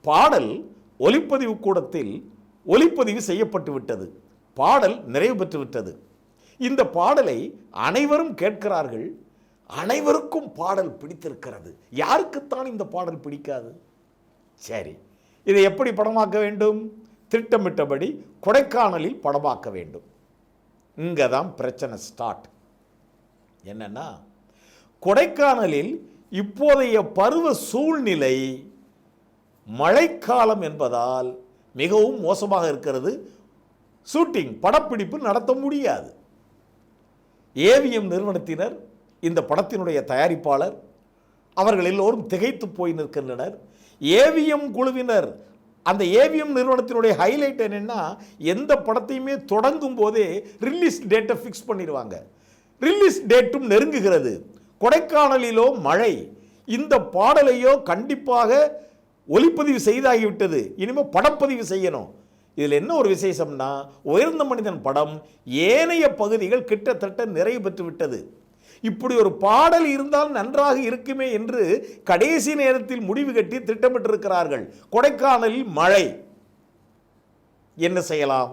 பாடல் ஒலிப்பதிவு கூடத்தில் ஒலிப்பதிவு செய்யப்பட்டு விட்டது. பாடல் நிறைவு பெற்று விட்டது. இந்த பாடலை அனைவரும் கேட்கிறார்கள். அனைவருக்கும் பாடல் பிடித்திருக்கிறது. யாருக்குத்தான் இந்த பாடல் பிடிக்காது? சரி, இதை எப்படி படமாக்க வேண்டும்? திட்டமிட்டபடி கொடைக்கானலில் படமாக்க வேண்டும். இங்கே தான் பிரச்சனை ஸ்டார்ட். என்னன்னா, கொடைக்கானலில் இப்போதைய பருவ சூழ்நிலை மழைக்காலம் என்பதால் மிகவும் மோசமாக இருக்கிறது. ஷூட்டிங், படப்பிடிப்பு நடத்த முடியாது. ஏவிஎம் நிறுவனத்தினர், இந்த படத்தினுடைய தயாரிப்பாளர், அவர்கள் எல்லோரும் திகைத்து போய் நிற்கின்றனர். ஏவிஎம் குழுவினர், அந்த ஏவிஎம் நிறுவனத்தினுடைய ஹைலைட் என்னன்னா, எந்த படத்தையுமே தொடங்கும் போதே ரிலீஸ் டேட்டை ஃபிக்ஸ் பண்ணிடுவாங்க. ரிலீஸ் டேட்டும் நெருங்குகிறது. கொடைக்கானலிலோ மழை. இந்த பாடலையோ கண்டிப்பாக ஒலிப்பதிவு செய்தாகிவிட்டது. இனிமேல் படப்பதிவு செய்யணும். இதில் என்ன ஒரு விசேஷம்னா, உயர்ந்த மனிதன் படம் ஏனைய பகுதிகள் கிட்டத்தட்ட நிறைவு பெற்று விட்டது. இப்படி ஒரு பாடல் இருந்தால் நன்றாக இருக்குமே என்று கடைசி நேரத்தில் முடிவு கட்டி திட்டமிட்டிருக்கிறார்கள். கொடைக்கானலில் மழை, என்ன செய்யலாம்?